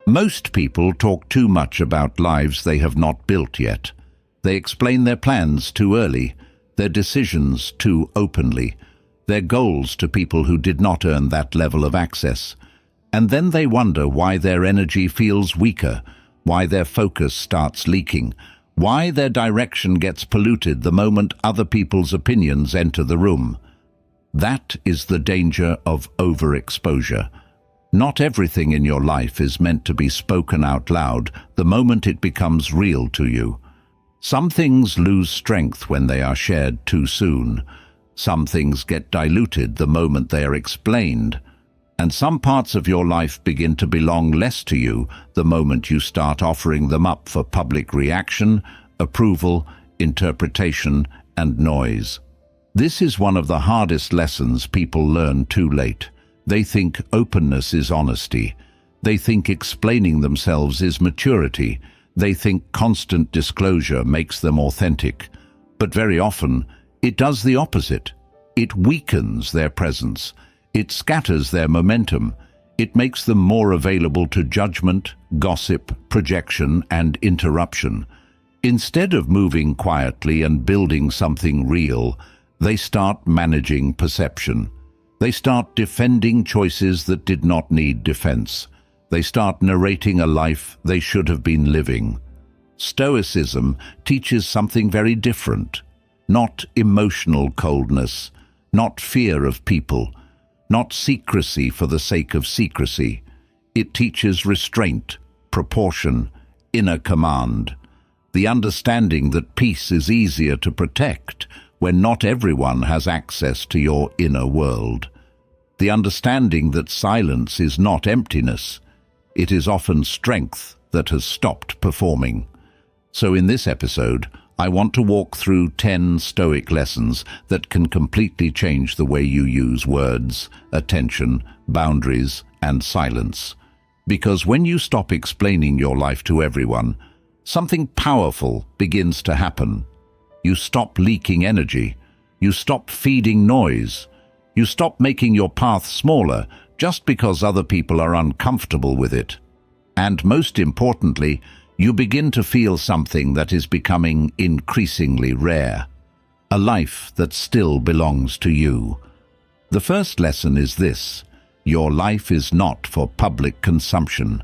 Most people talk too much about lives they have not built yet. They explain their plans too early, their decisions too openly, their goals to people who did not earn that level of access. And then they wonder why their energy feels weaker, why their focus starts leaking, why their direction gets polluted the moment other people's opinions enter the room. That is the danger of overexposure. Not everything in your life is meant to be spoken out loud the moment it becomes real to you. Some things lose strength when they are shared too soon. Some things get diluted the moment they are explained. And some parts of your life begin to belong less to you the moment you start offering them up for public reaction, approval, interpretation, and noise. This is one of the hardest lessons people learn too late. They think openness is honesty. They think explaining themselves is maturity. They think constant disclosure makes them authentic. But very often, it does the opposite. It weakens their presence. It scatters their momentum. It makes them more available to judgment, gossip, projection, and interruption. Instead of moving quietly and building something real, they start managing perception. They start defending choices that did not need defense. They start narrating a life they should have been living. Stoicism teaches something very different. Not emotional coldness, not fear of people, not secrecy for the sake of secrecy. It teaches restraint, proportion, inner command. The understanding that peace is easier to protect when not everyone has access to your inner world. The understanding that silence is not emptiness. It is often strength that has stopped performing. So in this episode, I want to walk through 10 Stoic lessons that can completely change the way you use words, attention, boundaries, and silence. Because when you stop explaining your life to everyone, something powerful begins to happen. You stop leaking energy. You stop feeding noise. You stop making your path smaller just because other people are uncomfortable with it. And most importantly, you begin to feel something that is becoming increasingly rare. A life that still belongs to you. The first lesson is this: your life is not for public consumption.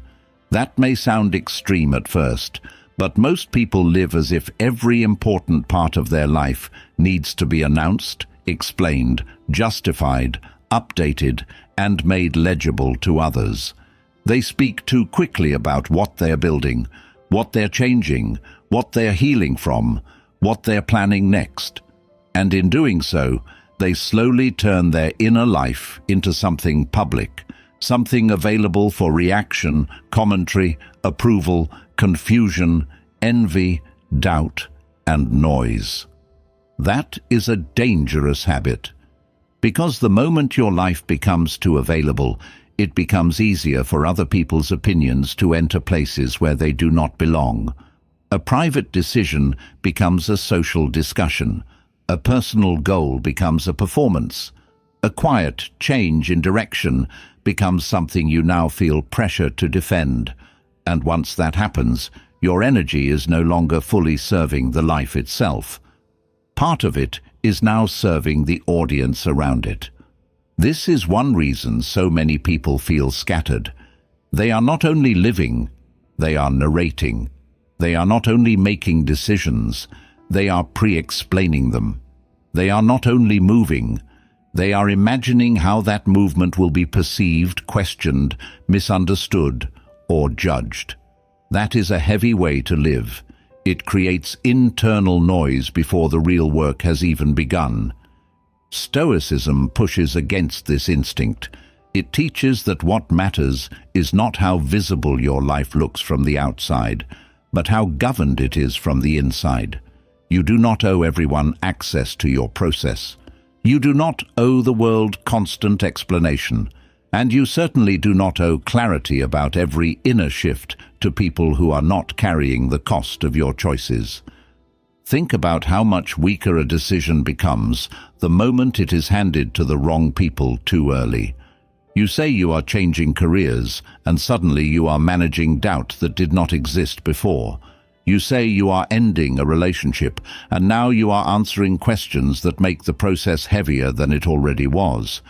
That may sound extreme at first, but most people live as if every important part of their life needs to be announced, explained, justified, updated, and made legible to others. They speak too quickly about what they are building, what they're changing, what they're healing from, what they're planning next. And in doing so, they slowly turn their inner life into something public, something available for reaction, commentary, approval, confusion, envy, doubt, and noise. That is a dangerous habit, because the moment your life becomes too available, it becomes easier for other people's opinions to enter places where they do not belong. A private decision becomes a social discussion. A personal goal becomes a performance. A quiet change in direction becomes something you now feel pressure to defend. And once that happens, your energy is no longer fully serving the life itself. Part of it is now serving the audience around it. This is one reason so many people feel scattered. They are not only living, they are narrating. They are not only making decisions, they are pre-explaining them. They are not only moving, they are imagining how that movement will be perceived, questioned, misunderstood, or judged. That is a heavy way to live. It creates internal noise before the real work has even begun. Stoicism pushes against this instinct. It teaches that what matters is not how visible your life looks from the outside, but how governed it is from the inside. You do not owe everyone access to your process. You do not owe the world constant explanation, and you certainly do not owe clarity about every inner shift to people who are not carrying the cost of your choices. Think about how much weaker a decision becomes the moment it is handed to the wrong people too early. You say you are changing careers, and suddenly you are managing doubt that did not exist before. You say you are ending a relationship, and now you are answering questions that make the process heavier than it already was.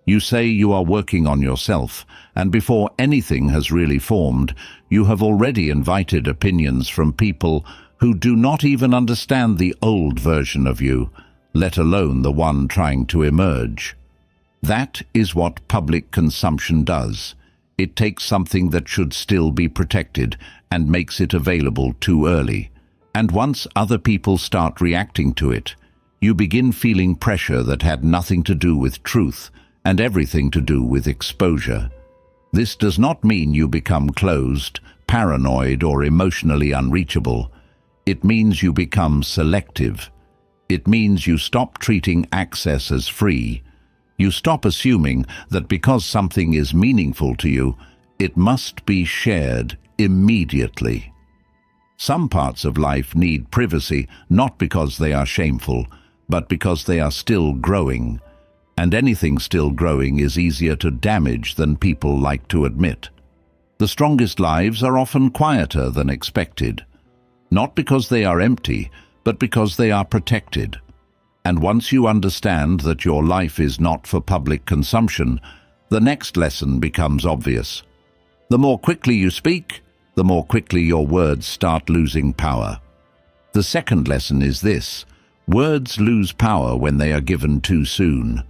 You say you are working on yourself, and before anything has really formed, you have already invited opinions from people who do not even understand the old version of you, let alone the one trying to emerge. That is what public consumption does. It takes something that should still be protected and makes it available too early. And once other people start reacting to it, you begin feeling pressure that had nothing to do with truth and everything to do with exposure. This does not mean you become closed, paranoid, or emotionally unreachable. It means you become selective. It means you stop treating access as free. You stop assuming that because something is meaningful to you, it must be shared immediately. Some parts of life need privacy, not because they are shameful, but because they are still growing. And anything still growing is easier to damage than people like to admit. The strongest lives are often quieter than expected, not because they are empty, but because they are protected. And once you understand that your life is not for public consumption, the next lesson becomes obvious. The more quickly you speak, the more quickly your words start losing power. The second lesson is this: words lose power when they are given too soon.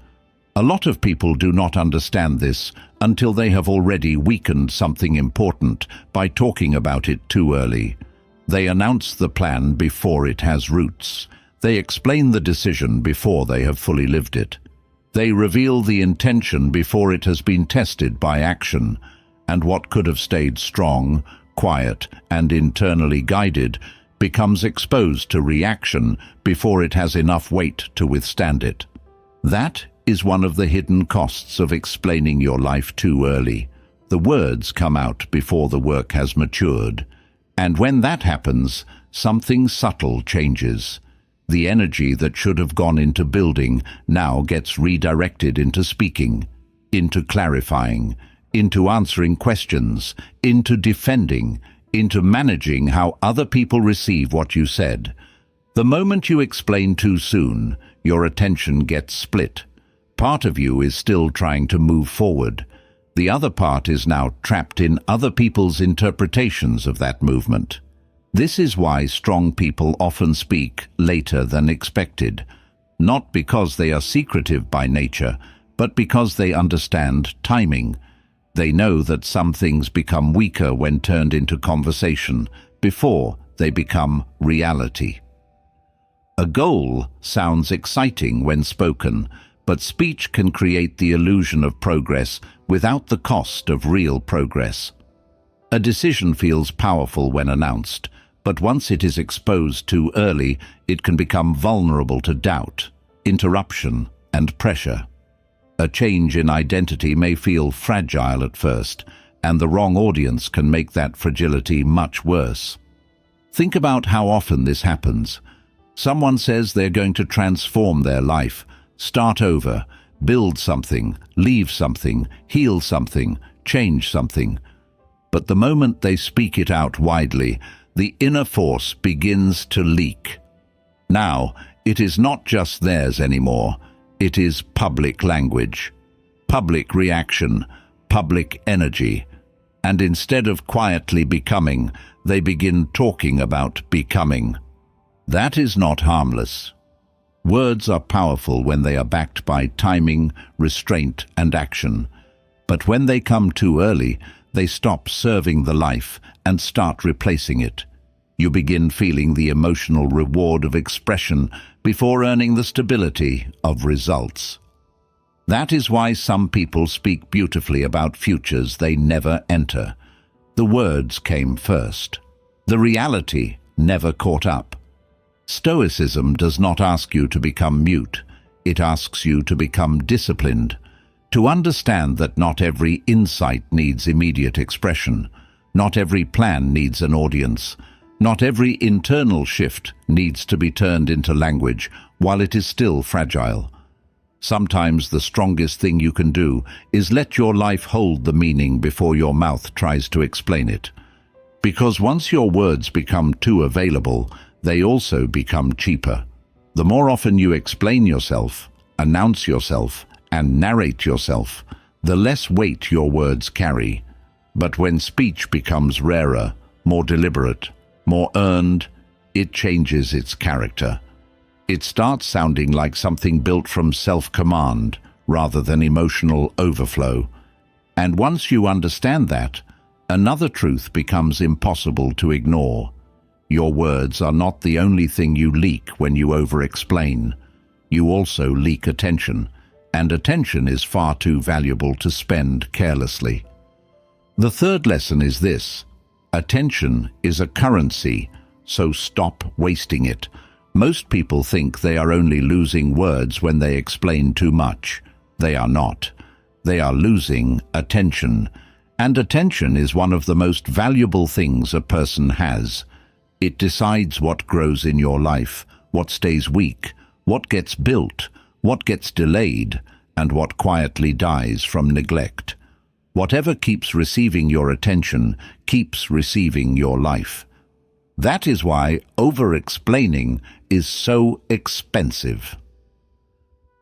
A lot of people do not understand this until they have already weakened something important by talking about it too early. They announce the plan before it has roots. They explain the decision before they have fully lived it. They reveal the intention before it has been tested by action, and what could have stayed strong, quiet, and internally guided becomes exposed to reaction before it has enough weight to withstand it. That is one of the hidden costs of explaining your life too early. The words come out before the work has matured. And when that happens, something subtle changes. The energy that should have gone into building now gets redirected into speaking, into clarifying, into answering questions, into defending, into managing how other people receive what you said. The moment you explain too soon, your attention gets split. Part of you is still trying to move forward. The other part is now trapped in other people's interpretations of that movement. This is why strong people often speak later than expected, not because they are secretive by nature, but because they understand timing. They know that some things become weaker when turned into conversation, before they become reality. A goal sounds exciting when spoken, but speech can create the illusion of progress without the cost of real progress. A decision feels powerful when announced, but once it is exposed too early, it can become vulnerable to doubt, interruption, and pressure. A change in identity may feel fragile at first, and the wrong audience can make that fragility much worse. Think about how often this happens. Someone says they're going to transform their life, start over, build something, leave something, heal something, change something. But the moment they speak it out widely, the inner force begins to leak. Now, it is not just theirs anymore. It is public language, public reaction, public energy. And instead of quietly becoming, they begin talking about becoming. That is not harmless. Words are powerful when they are backed by timing, restraint, and action. But when they come too early, they stop serving the life and start replacing it. You begin feeling the emotional reward of expression before earning the stability of results. That is why some people speak beautifully about futures they never enter. The words came first. The reality never caught up. Stoicism does not ask you to become mute. It asks you to become disciplined, to understand that not every insight needs immediate expression, not every plan needs an audience, not every internal shift needs to be turned into language while it is still fragile. Sometimes the strongest thing you can do is let your life hold the meaning before your mouth tries to explain it. Because once your words become too available, they also become cheaper. The more often you explain yourself, announce yourself, and narrate yourself, the less weight your words carry. But when speech becomes rarer, more deliberate, more earned, it changes its character. It starts sounding like something built from self-command rather than emotional overflow. And once you understand that, another truth becomes impossible to ignore. Your words are not the only thing you leak when you over-explain. You also leak attention, and attention is far too valuable to spend carelessly. The third lesson is this: attention is a currency, so stop wasting it. Most people think they are only losing words when they explain too much. They are not. They are losing attention. And attention is one of the most valuable things a person has. It decides what grows in your life, what stays weak, what gets built, what gets delayed, and what quietly dies from neglect. Whatever keeps receiving your attention keeps receiving your life. That is why over-explaining is so expensive.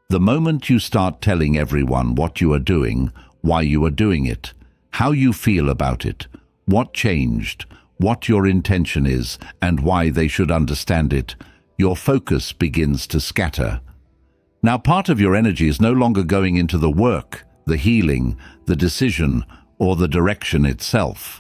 The moment you start telling everyone what you are doing, why you are doing it, how you feel about it, what changed, what your intention is, and why they should understand it, your focus begins to scatter. Now, part of your energy is no longer going into the work, the healing, the decision, or the direction itself.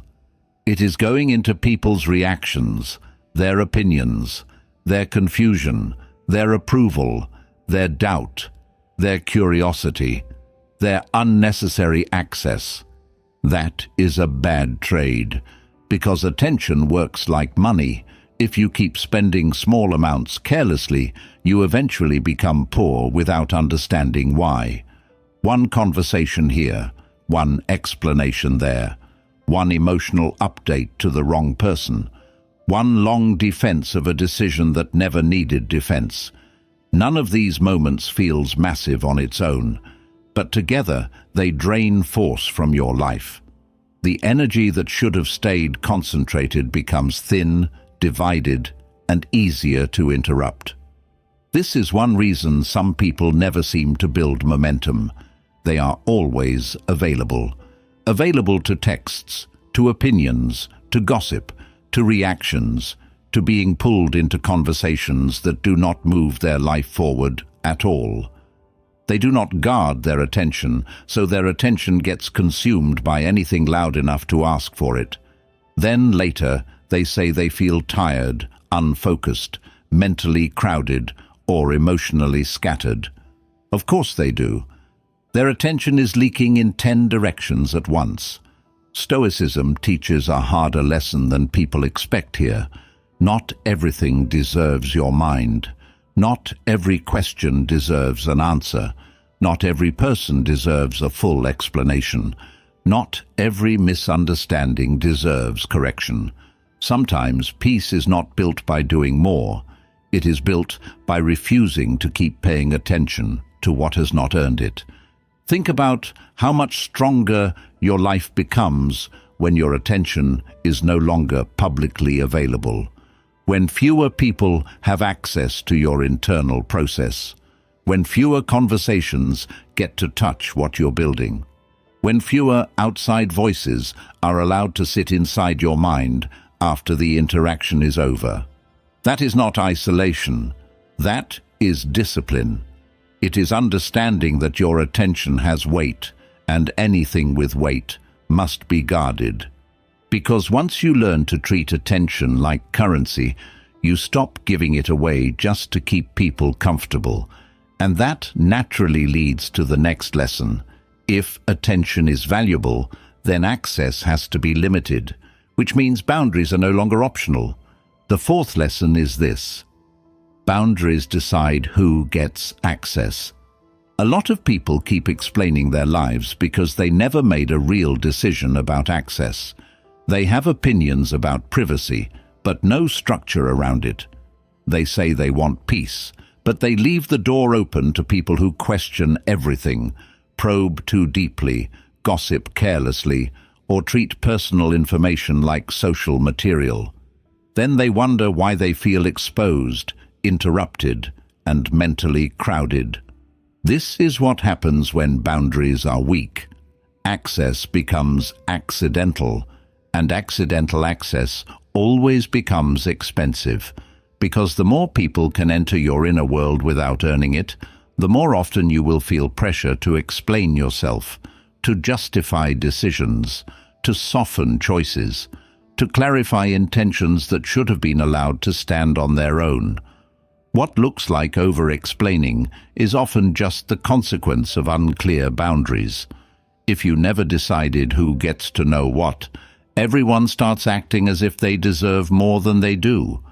It is going into people's reactions, their opinions, their confusion, their approval, their doubt, their curiosity, their unnecessary access. That is a bad trade, because attention works like money. If you keep spending small amounts carelessly, you eventually become poor without understanding why. One conversation here, one explanation there, one emotional update to the wrong person, one long defense of a decision that never needed defense. None of these moments feels massive on its own, but together they drain force from your life. The energy that should have stayed concentrated becomes thin, divided, and easier to interrupt. This is one reason some people never seem to build momentum. They are always available. Available to texts, to opinions, to gossip, to reactions, to being pulled into conversations that do not move their life forward at all. They do not guard their attention, so their attention gets consumed by anything loud enough to ask for it. Then later, they say they feel tired, unfocused, mentally crowded, or emotionally scattered. Of course they do. Their attention is leaking in 10 directions at once. Stoicism teaches a harder lesson than people expect here. Not everything deserves your mind. Not every question deserves an answer. Not every person deserves a full explanation. Not every misunderstanding deserves correction. Sometimes peace is not built by doing more. It is built by refusing to keep paying attention to what has not earned it. Think about how much stronger your life becomes when your attention is no longer publicly available. When fewer people have access to your internal process. When fewer conversations get to touch what you're building. When fewer outside voices are allowed to sit inside your mind after the interaction is over. That is not isolation. That is discipline. It is understanding that your attention has weight, and anything with weight must be guarded. Because once you learn to treat attention like currency, you stop giving it away just to keep people comfortable. And that naturally leads to the next lesson. If attention is valuable, then access has to be limited, which means boundaries are no longer optional. The fourth lesson is this: boundaries decide who gets access. A lot of people keep explaining their lives because they never made a real decision about access. They have opinions about privacy, but no structure around it. They say they want peace, but they leave the door open to people who question everything, probe too deeply, gossip carelessly, or treat personal information like social material. Then they wonder why they feel exposed, interrupted, and mentally crowded. This is what happens when boundaries are weak. Access becomes accidental, and accidental access always becomes expensive, because the more people can enter your inner world without earning it, the more often you will feel pressure to explain yourself, to justify decisions, to soften choices, to clarify intentions that should have been allowed to stand on their own. What looks like over-explaining is often just the consequence of unclear boundaries. If you never decided who gets to know what, everyone starts acting as if they deserve more than they do.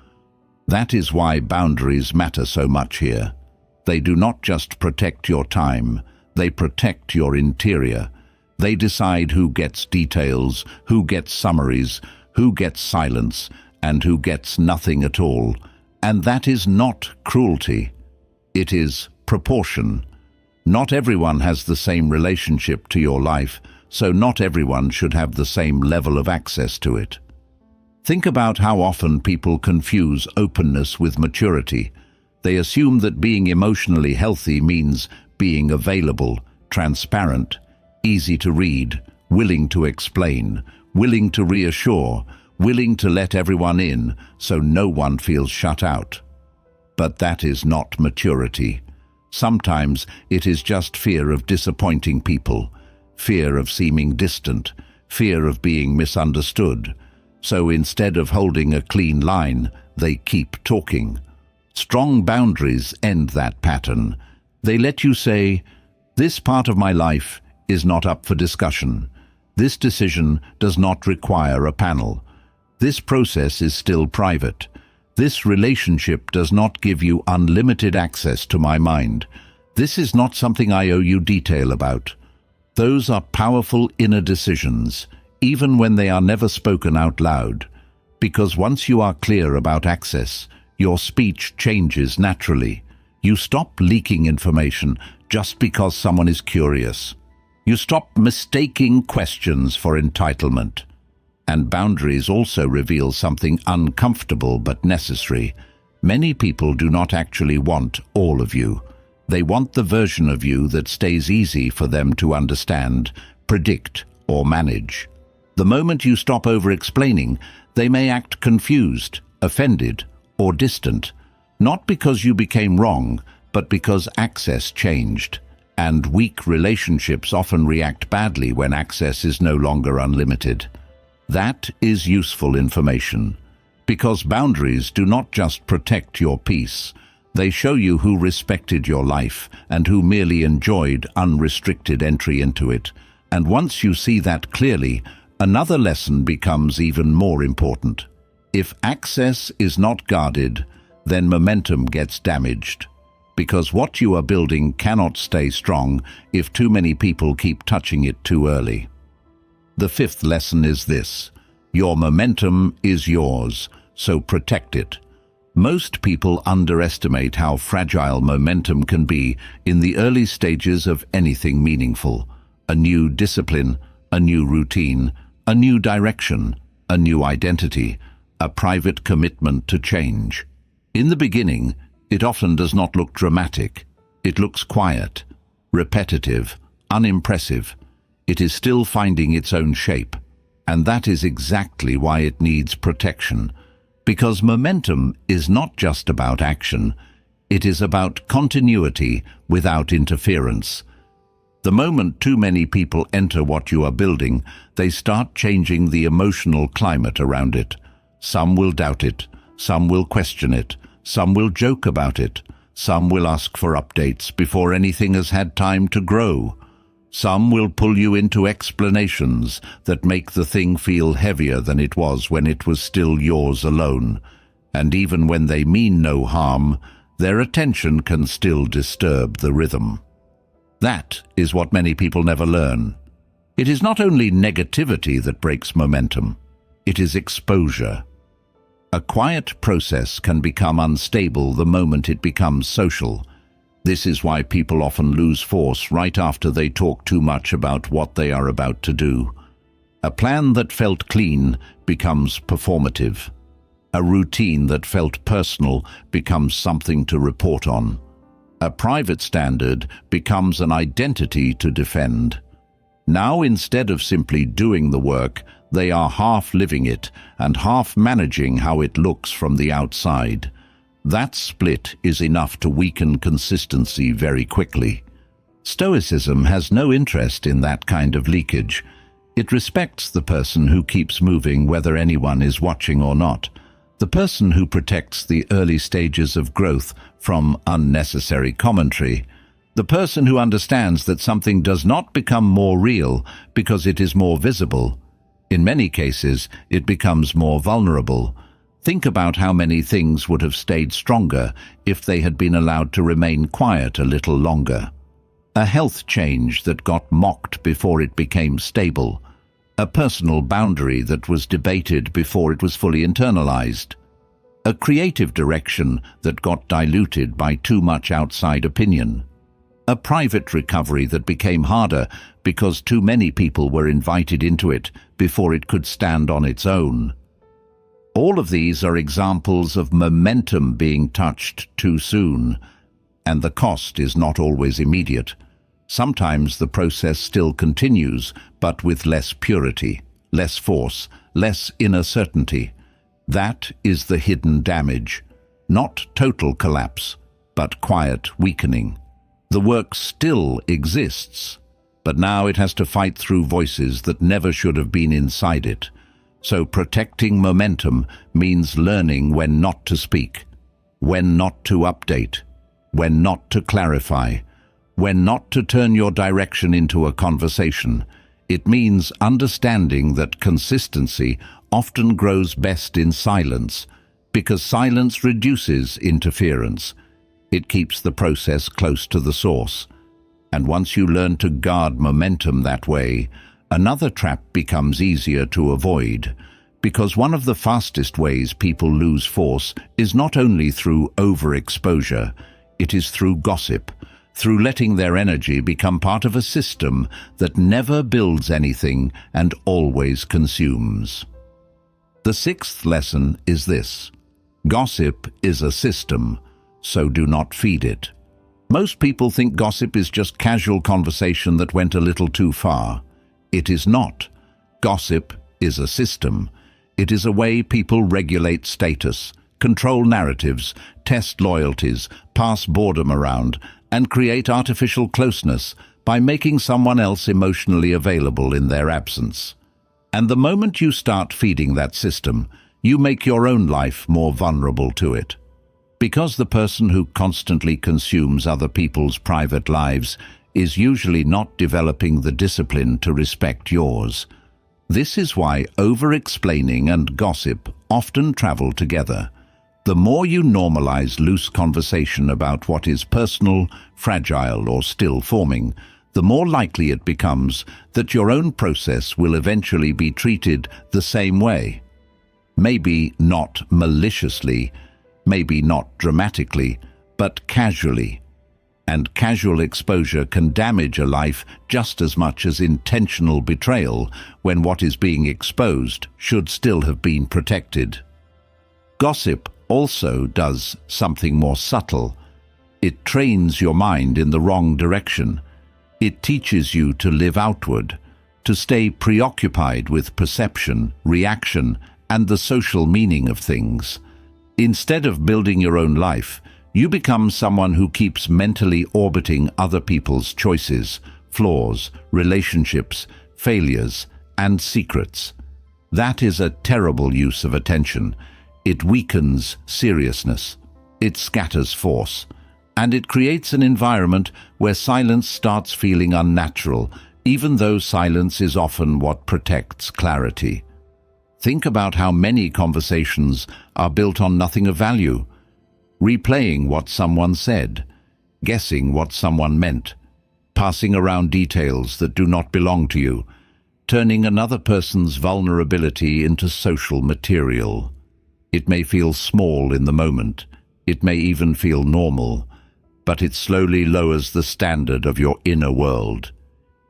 That is why boundaries matter so much here. They do not just protect your time, they protect your interior. They decide who gets details, who gets summaries, who gets silence, and who gets nothing at all. And that is not cruelty. It is proportion. Not everyone has the same relationship to your life, so not everyone should have the same level of access to it. Think about how often people confuse openness with maturity. They assume that being emotionally healthy means being available, transparent, easy to read, willing to explain, willing to reassure, willing to let everyone in so no one feels shut out. But that is not maturity. Sometimes it is just fear of disappointing people, fear of seeming distant, fear of being misunderstood. So instead of holding a clean line, they keep talking. Strong boundaries end that pattern. They let you say, "This part of my life is not up for discussion. This decision does not require a panel. This process is still private. This relationship does not give you unlimited access to my mind. This is not something I owe you detail about." Those are powerful inner decisions, even when they are never spoken out loud. Because once you are clear about access, your speech changes naturally. You stop leaking information just because someone is curious. You stop mistaking questions for entitlement. And boundaries also reveal something uncomfortable but necessary. Many people do not actually want all of you. They want the version of you that stays easy for them to understand, predict, or manage. The moment you stop over-explaining, they may act confused, offended, or distant, not because you became wrong, but because access changed. And weak relationships often react badly when access is no longer unlimited. That is useful information, because boundaries do not just protect your peace. They show you who respected your life and who merely enjoyed unrestricted entry into it. And once you see that clearly, another lesson becomes even more important. If access is not guarded, then momentum gets damaged. Because what you are building cannot stay strong if too many people keep touching it too early. The fifth lesson is this: your momentum is yours, so protect it. Most people underestimate how fragile momentum can be in the early stages of anything meaningful. A new discipline, a new routine, a new direction, a new identity, a private commitment to change. In the beginning, it often does not look dramatic. It looks quiet, repetitive, unimpressive. It is still finding its own shape, and that is exactly why it needs protection. Because momentum is not just about action, it is about continuity without interference. The moment too many people enter what you are building, they start changing the emotional climate around it. Some will doubt it, some will question it, some will joke about it, some will ask for updates before anything has had time to grow. Some will pull you into explanations that make the thing feel heavier than it was when it was still yours alone. And even when they mean no harm, their attention can still disturb the rhythm. That is what many people never learn. It is not only negativity that breaks momentum, it is exposure. A quiet process can become unstable the moment it becomes social. This is why people often lose force right after they talk too much about what they are about to do. A plan that felt clean becomes performative. A routine that felt personal becomes something to report on. A private standard becomes an identity to defend. Now, instead of simply doing the work, they are half living it and half managing how it looks from the outside. That split is enough to weaken consistency very quickly. Stoicism has no interest in that kind of leakage. It respects the person who keeps moving whether anyone is watching or not. The person who protects the early stages of growth from unnecessary commentary. The person who understands that something does not become more real because it is more visible. In many cases, it becomes more vulnerable. Think about how many things would have stayed stronger if they had been allowed to remain quiet a little longer. A health change that got mocked before it became stable. A personal boundary that was debated before it was fully internalized. A creative direction that got diluted by too much outside opinion. A private recovery that became harder because too many people were invited into it before it could stand on its own. All of these are examples of momentum being touched too soon, and the cost is not always immediate. Sometimes the process still continues, but with less purity, less force, less inner certainty. That is the hidden damage, not total collapse, but quiet weakening. The work still exists, but now it has to fight through voices that never should have been inside it. So protecting momentum means learning when not to speak, when not to update, when not to clarify, when not to turn your direction into a conversation. It means understanding that consistency often grows best in silence, because silence reduces interference. It keeps the process close to the source. And once you learn to guard momentum that way, another trap becomes easier to avoid, because one of the fastest ways people lose force is not only through overexposure, it is through gossip, through letting their energy become part of a system that never builds anything and always consumes. The sixth lesson is this: gossip is a system, so do not feed it. Most people think gossip is just casual conversation that went a little too far. It is not. Gossip is a system. It is a way people regulate status, control narratives, test loyalties, pass boredom around, and create artificial closeness by making someone else emotionally available in their absence. And the moment you start feeding that system, you make your own life more vulnerable to it. Because the person who constantly consumes other people's private lives is usually not developing the discipline to respect yours. This is why over-explaining and gossip often travel together. The more you normalize loose conversation about what is personal, fragile, or still forming, the more likely it becomes that your own process will eventually be treated the same way. Maybe not maliciously, maybe not dramatically, but casually. And casual exposure can damage a life just as much as intentional betrayal when what is being exposed should still have been protected. Gossip also does something more subtle. It trains your mind in the wrong direction. It teaches you to live outward, to stay preoccupied with perception, reaction, and the social meaning of things. Instead of building your own life, you become someone who keeps mentally orbiting other people's choices, flaws, relationships, failures, and secrets. That is a terrible use of attention. It weakens seriousness. It scatters force. And it creates an environment where silence starts feeling unnatural, even though silence is often what protects clarity. Think about how many conversations are built on nothing of value. Replaying what someone said, guessing what someone meant, passing around details that do not belong to you, turning another person's vulnerability into social material. It may feel small in the moment. It may even feel normal, but it slowly lowers the standard of your inner world.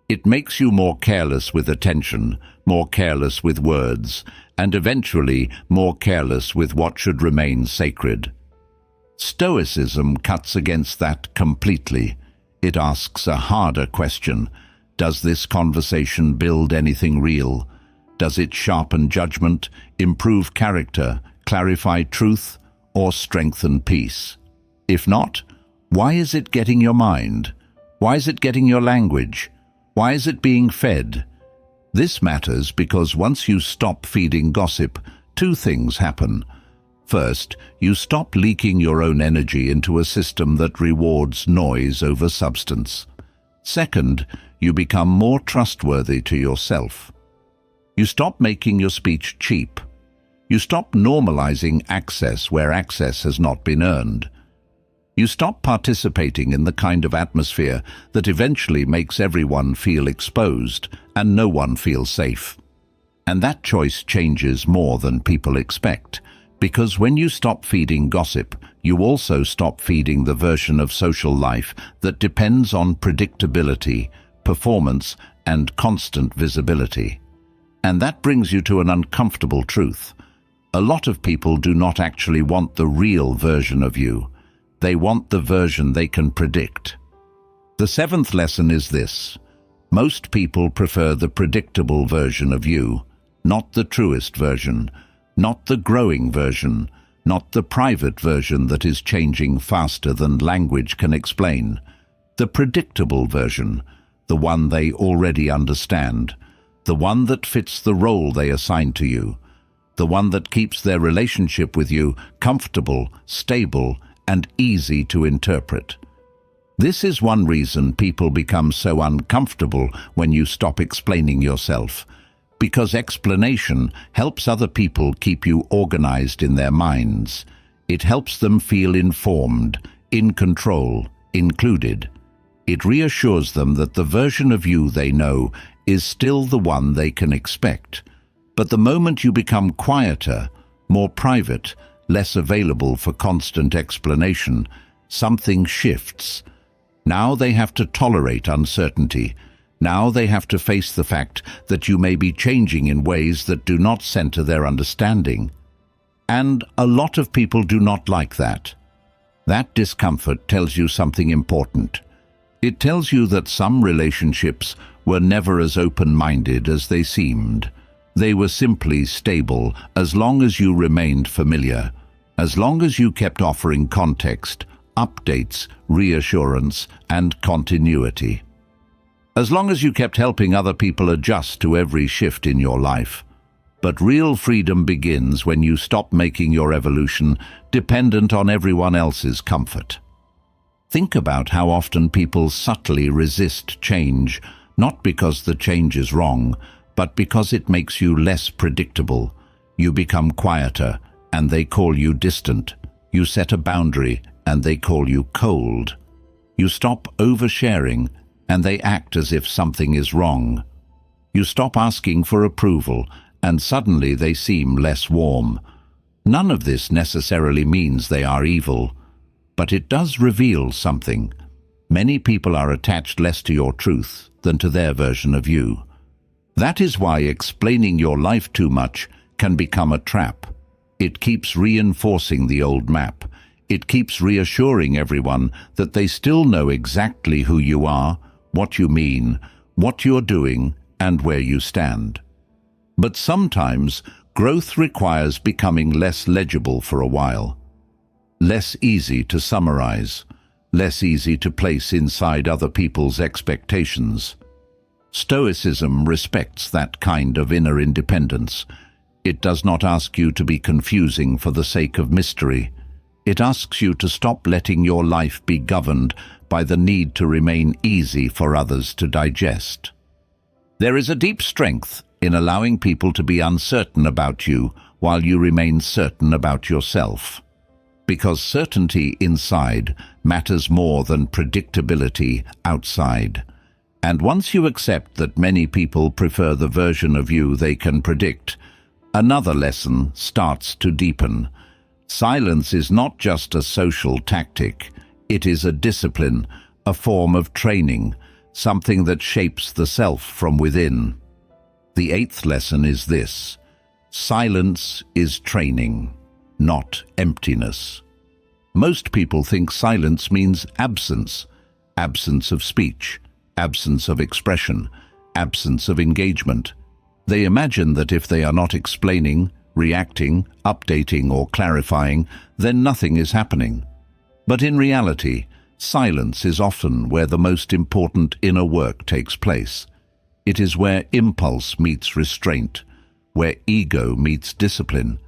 It makes you more careless with attention, more careless with words, and eventually more careless with what should remain sacred. Stoicism cuts against that completely. It asks a harder question. Does this conversation build anything real? Does it sharpen judgment, improve character, clarify truth, or strengthen peace? If not, why is it getting your mind? Why is it getting your language? Why is it being fed? This matters because once you stop feeding gossip, two things happen. First, you stop leaking your own energy into a system that rewards noise over substance. Second, you become more trustworthy to yourself. You stop making your speech cheap. You stop normalizing access where access has not been earned. You stop participating in the kind of atmosphere that eventually makes everyone feel exposed and no one feels safe. And that choice changes more than people expect, because when you stop feeding gossip, you also stop feeding the version of social life that depends on predictability, performance, and constant visibility. And that brings you to an uncomfortable truth. A lot of people do not actually want the real version of you. They want the version they can predict. The seventh lesson is this: most people prefer the predictable version of you, not the truest version, not the growing version, not the private version that is changing faster than language can explain. The predictable version, the one they already understand, the one that fits the role they assign to you, the one that keeps their relationship with you comfortable, stable, and easy to interpret. This is one reason people become so uncomfortable when you stop explaining yourself, because explanation helps other people keep you organized in their minds. It helps them feel informed, in control, included. It reassures them that the version of you they know is still the one they can expect. But the moment you become quieter, more private, less available for constant explanation, something shifts. Now they have to tolerate uncertainty. Now they have to face the fact that you may be changing in ways that do not center their understanding. And a lot of people do not like that. That discomfort tells you something important. It tells you that some relationships were never as open-minded as they seemed. They were simply stable as long as you remained familiar, as long as you kept offering context, updates, reassurance, and continuity. As long as you kept helping other people adjust to every shift in your life. But real freedom begins when you stop making your evolution dependent on everyone else's comfort. Think about how often people subtly resist change, not because the change is wrong, but because it makes you less predictable. You become quieter, and they call you distant. You set a boundary, and they call you cold. You stop oversharing, and they act as if something is wrong. You stop asking for approval, and suddenly they seem less warm. None of this necessarily means they are evil, but it does reveal something. Many people are attached less to your truth than to their version of you. That is why explaining your life too much can become a trap. It keeps reinforcing the old map. It keeps reassuring everyone that they still know exactly who you are, what you mean, what you're doing, and where you stand. But sometimes growth requires becoming less legible for a while, less easy to summarize, less easy to place inside other people's expectations. Stoicism respects that kind of inner independence. It does not ask you to be confusing for the sake of mystery. It asks you to stop letting your life be governed by the need to remain easy for others to digest. There is a deep strength in allowing people to be uncertain about you while you remain certain about yourself. Because certainty inside matters more than predictability outside. And once you accept that many people prefer the version of you they can predict, Another lesson starts to deepen. Silence is not just a social tactic. It is a discipline, a form of training, something that shapes the self from within. The eighth lesson is this: silence is training, not emptiness. Most people think silence means absence, absence of speech, absence of expression, absence of engagement. They imagine that if they are not explaining, reacting, updating, or clarifying, then nothing is happening. But in reality, silence is often where the most important inner work takes place. It is where impulse meets restraint, where ego meets discipline,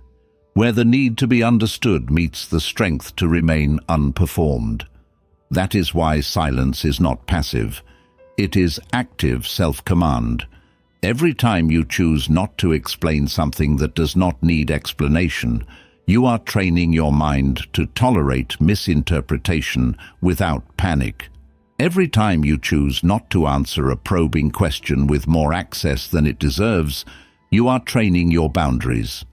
where the need to be understood meets the strength to remain unperformed. That is why silence is not passive. It is active self-command. Every time you choose not to explain something that does not need explanation, you are training your mind to tolerate misinterpretation without panic. Every time you choose not to answer a probing question with more access than it deserves, you are training your boundaries.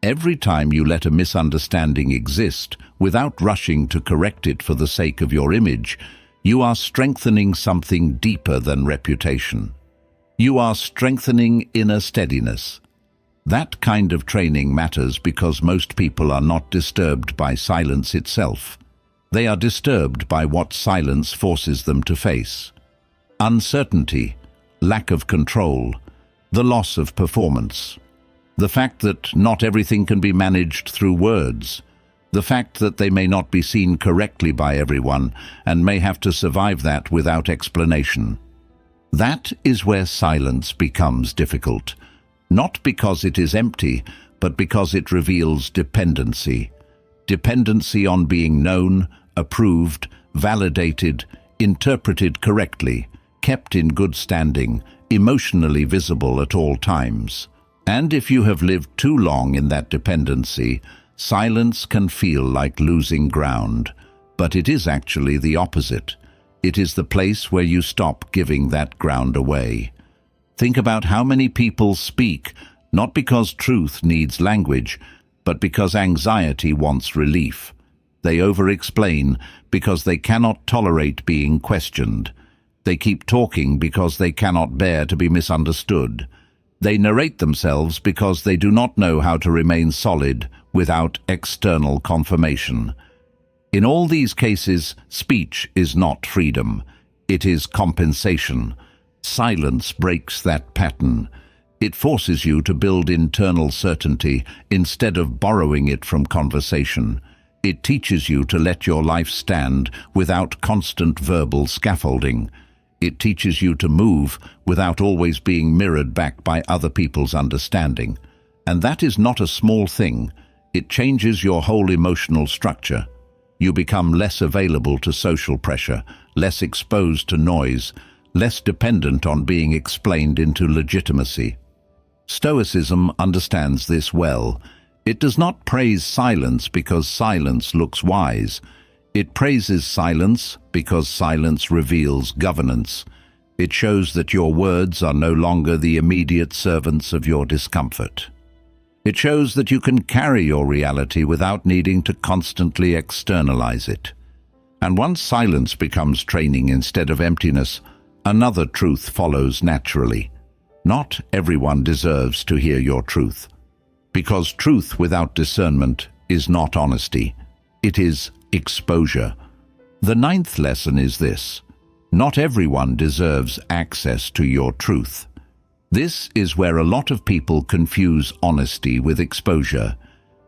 Every time you let a misunderstanding exist without rushing to correct it for the sake of your image, you are strengthening something deeper than reputation. You are strengthening inner steadiness. That kind of training matters because most people are not disturbed by silence itself. They are disturbed by what silence forces them to face. Uncertainty, lack of control, the loss of performance. The fact that not everything can be managed through words. The fact that they may not be seen correctly by everyone and may have to survive that without explanation. That is where silence becomes difficult, not because it is empty, but because it reveals dependency. Dependency on being known, approved, validated, interpreted correctly, kept in good standing, emotionally visible at all times. And if you have lived too long in that dependency, silence can feel like losing ground, but it is actually the opposite. It is the place where you stop giving that ground away. Think about how many people speak, not because truth needs language, but because anxiety wants relief. They over-explain because they cannot tolerate being questioned. They keep talking because they cannot bear to be misunderstood. They narrate themselves because they do not know how to remain solid without external confirmation. In all these cases, speech is not freedom. It is compensation. Silence breaks that pattern. It forces you to build internal certainty instead of borrowing it from conversation. It teaches you to let your life stand without constant verbal scaffolding. It teaches you to move without always being mirrored back by other people's understanding. And that is not a small thing. It changes your whole emotional structure. You become less available to social pressure, less exposed to noise, less dependent on being explained into legitimacy. Stoicism understands this well. It does not praise silence because silence looks wise. It praises silence because silence reveals governance. It shows that your words are no longer the immediate servants of your discomfort. It shows that you can carry your reality without needing to constantly externalize it. And once silence becomes training instead of emptiness, another truth follows naturally. Not everyone deserves to hear your truth. Because truth without discernment is not honesty. It is exposure. The ninth lesson is this: not everyone deserves access to your truth. This is where a lot of people confuse honesty with exposure.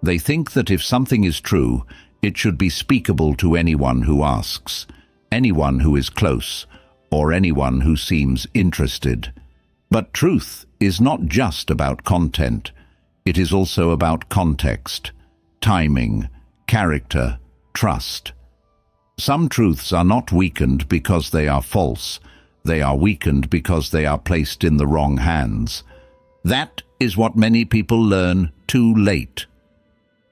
They think that if something is true, it should be speakable to anyone who asks, anyone who is close, or anyone who seems interested. But truth is not just about content. It is also about context, timing, character, trust. Some truths are not weakened because they are false. They are weakened because they are placed in the wrong hands. That is what many people learn too late.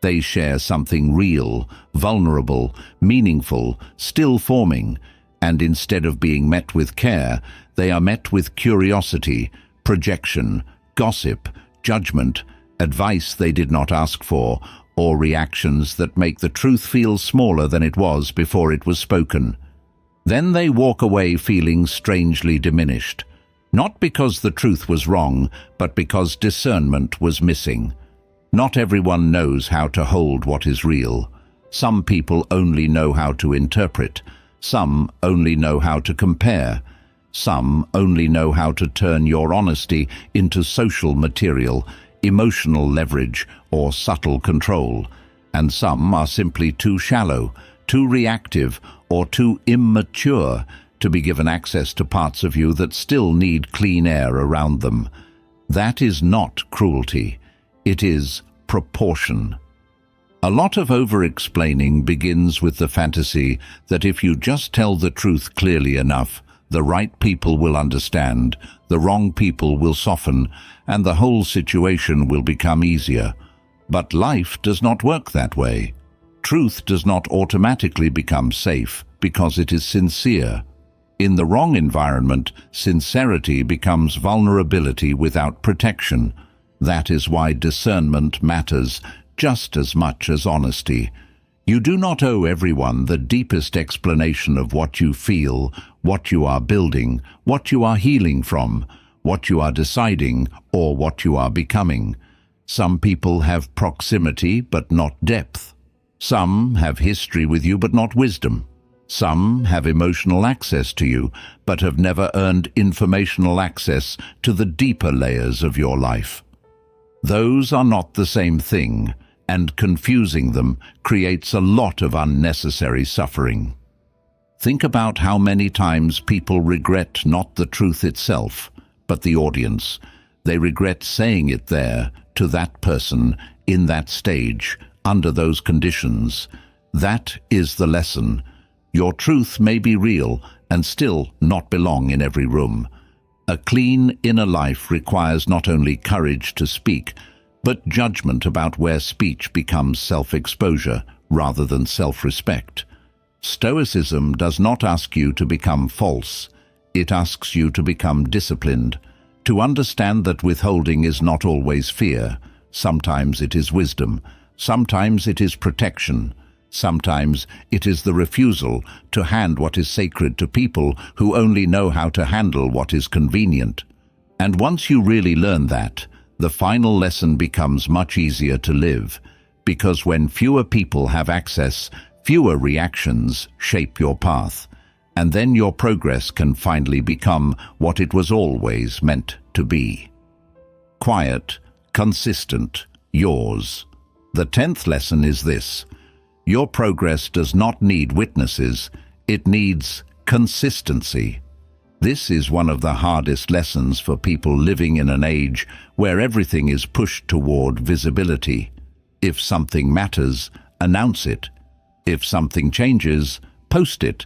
They share something real, vulnerable, meaningful, still forming, and instead of being met with care, they are met with curiosity, projection, gossip, judgment, advice they did not ask for, or reactions that make the truth feel smaller than it was before it was spoken. Then they walk away feeling strangely diminished, not because the truth was wrong, but because discernment was missing. Not everyone knows how to hold what is real. Some people only know how to interpret. Some only know how to compare. Some only know how to turn your honesty into social material, emotional leverage, or subtle control. And some are simply too shallow, too reactive, or too immature to be given access to parts of you that still need clean air around them. That is not cruelty. It is proportion. A lot of over-explaining begins with the fantasy that if you just tell the truth clearly enough, the right people will understand, the wrong people will soften, and the whole situation will become easier. But life does not work that way. Truth does not automatically become safe because it is sincere. In the wrong environment, sincerity becomes vulnerability without protection. That is why discernment matters just as much as honesty. You do not owe everyone the deepest explanation of what you feel, what you are building, what you are healing from, what you are deciding, or what you are becoming. Some people have proximity but not depth. Some have history with you but not wisdom. Some have emotional access to you but have never earned informational access to the deeper layers of your life. Those are not the same thing, and confusing them creates a lot of unnecessary suffering. Think about how many times people regret not the truth itself, but the audience. They regret saying it there, to that person, in that stage, under those conditions. That is the lesson. Your truth may be real and still not belong in every room. A clean inner life requires not only courage to speak, but judgment about where speech becomes self-exposure rather than self-respect. Stoicism does not ask you to become false. It asks you to become disciplined, to understand that withholding is not always fear. Sometimes it is wisdom. Sometimes it is protection. Sometimes it is the refusal to hand what is sacred to people who only know how to handle what is convenient. And once you really learn that, the final lesson becomes much easier to live, because when fewer people have access, fewer reactions shape your path, and then your progress can finally become what it was always meant to be. Quiet, consistent, yours. The 10th lesson is this: your progress does not need witnesses, it needs consistency. This is one of the hardest lessons for people living in an age where everything is pushed toward visibility. If something matters, announce it. If something changes, post it.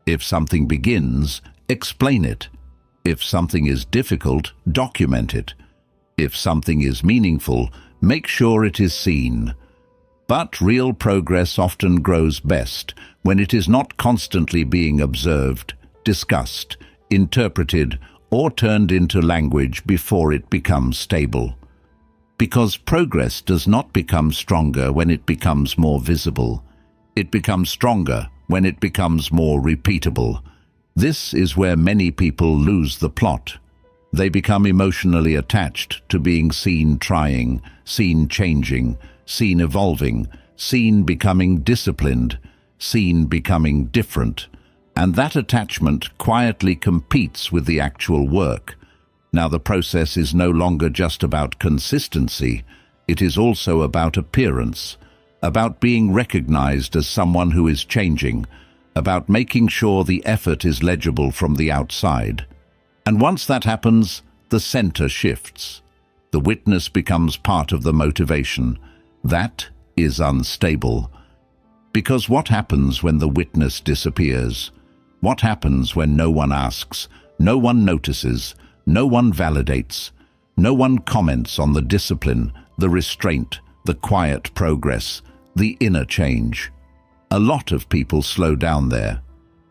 If something begins, explain it. If something is difficult, document it. If something is meaningful, make sure it is seen. But real progress often grows best when it is not constantly being observed, discussed, interpreted, or turned into language before it becomes stable. Because progress does not become stronger when it becomes more visible. It becomes stronger when it becomes more repeatable. This is where many people lose the plot. They become emotionally attached to being seen trying, seen changing, seen evolving, seen becoming disciplined, seen becoming different. And that attachment quietly competes with the actual work. Now the process is no longer just about consistency, it is also about appearance, about being recognized as someone who is changing, about making sure the effort is legible from the outside. And once that happens, the center shifts. The witness becomes part of the motivation. That is unstable. Because what happens when the witness disappears? What happens when no one asks, no one notices, no one validates, no one comments on the discipline, the restraint, the quiet progress, the inner change? A lot of people slow down there,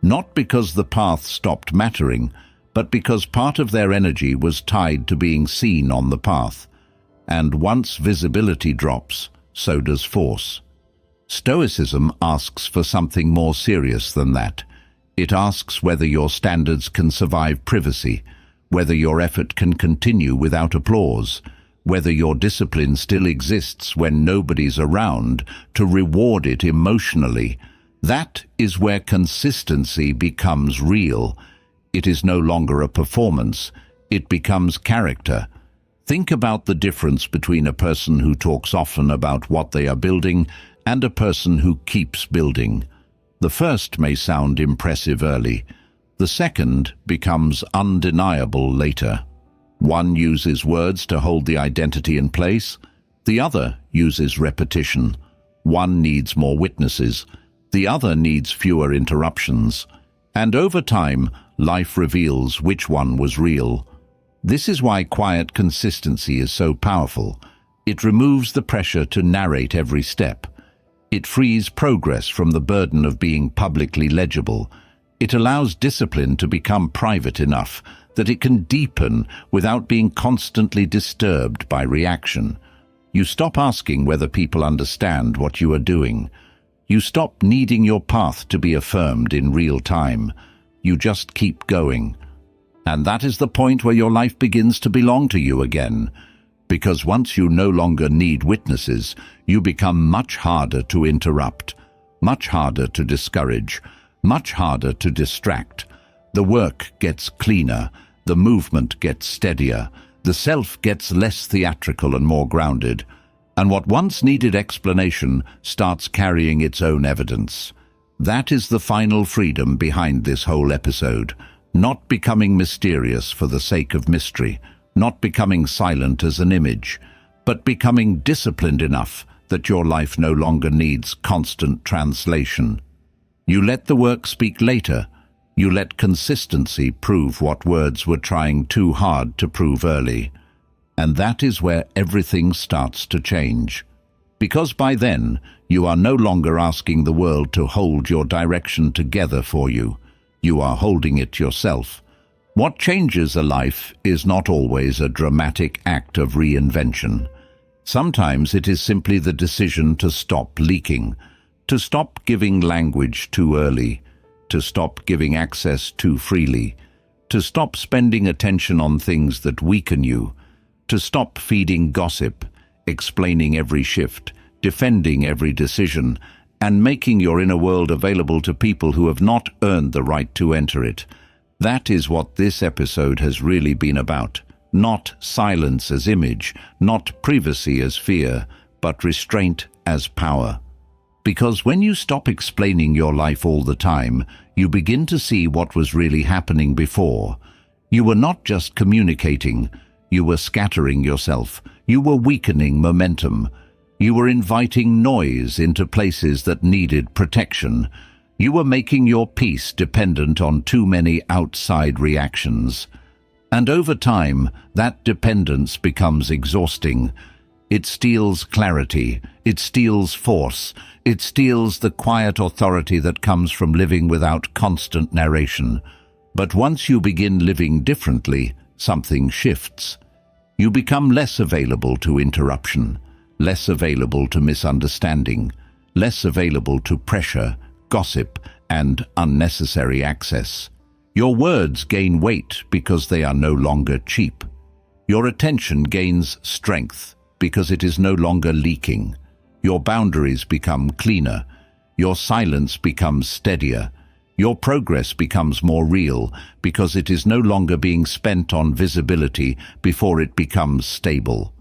not because the path stopped mattering, but because part of their energy was tied to being seen on the path. And once visibility drops, so does force. Stoicism asks for something more serious than that. It asks whether your standards can survive privacy, whether your effort can continue without applause, whether your discipline still exists when nobody's around to reward it emotionally. That is where consistency becomes real. It is no longer a performance, it becomes character. Think about the difference between a person who talks often about what they are building and a person who keeps building. The first may sound impressive early. The second becomes undeniable later. One uses words to hold the identity in place. The other uses repetition. One needs more witnesses. The other needs fewer interruptions. And over time, life reveals which one was real. This is why quiet consistency is so powerful. It removes the pressure to narrate every step. It frees progress from the burden of being publicly legible. It allows discipline to become private enough that it can deepen without being constantly disturbed by reaction. You stop asking whether people understand what you are doing. You stop needing your path to be affirmed in real time. You just keep going. And that is the point where your life begins to belong to you again. Because once you no longer need witnesses, you become much harder to interrupt, much harder to discourage, much harder to distract. The work gets cleaner, the movement gets steadier, the self gets less theatrical and more grounded, and what once needed explanation starts carrying its own evidence. That is the final freedom behind this whole episode. Not becoming mysterious for the sake of mystery, not becoming silent as an image, but becoming disciplined enough that your life no longer needs constant translation. You let the work speak later. You let consistency prove what words were trying too hard to prove early. And that is where everything starts to change. Because by then, you are no longer asking the world to hold your direction together for you. You are holding it yourself. What changes a life is not always a dramatic act of reinvention. Sometimes it is simply the decision to stop leaking, to stop giving language too early, to stop giving access too freely, to stop spending attention on things that weaken you, to stop feeding gossip, explaining every shift, defending every decision, and making your inner world available to people who have not earned the right to enter it. That is what this episode has really been about. Not silence as image, not privacy as fear, but restraint as power. Because when you stop explaining your life all the time, you begin to see what was really happening before. You were not just communicating, you were scattering yourself, you were weakening momentum. You were inviting noise into places that needed protection. You were making your peace dependent on too many outside reactions. And over time, that dependence becomes exhausting. It steals clarity, it steals force, it steals the quiet authority that comes from living without constant narration. But once you begin living differently, something shifts. You become less available to interruption, less available to misunderstanding, less available to pressure, gossip, and unnecessary access. Your words gain weight because they are no longer cheap. Your attention gains strength because it is no longer leaking. Your boundaries become cleaner. Your silence becomes steadier. Your progress becomes more real because it is no longer being spent on visibility before it becomes stable.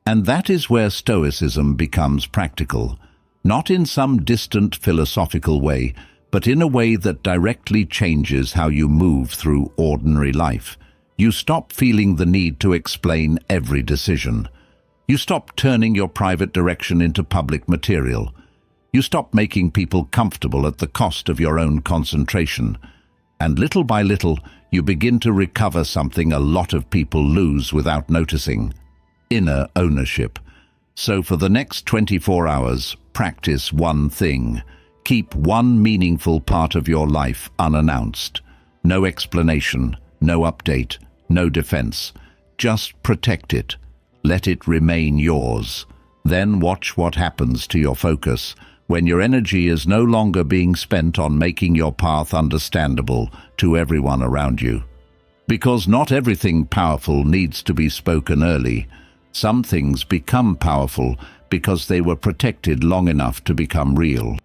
And that is where Stoicism becomes practical, not in some distant philosophical way, but in a way that directly changes how you move through ordinary life. You stop feeling the need to explain every decision. You stop turning your private direction into public material. You stop making people comfortable at the cost of your own concentration. And little by little, you begin to recover something a lot of people lose without noticing: inner ownership. So for the next 24 hours, practice one thing. Keep one meaningful part of your life unannounced. No explanation, no update, no defense. Just protect it. Let it remain yours. Then watch what happens to your focus when your energy is no longer being spent on making your path understandable to everyone around you. Because not everything powerful needs to be spoken early. Some things become powerful because they were protected long enough to become real.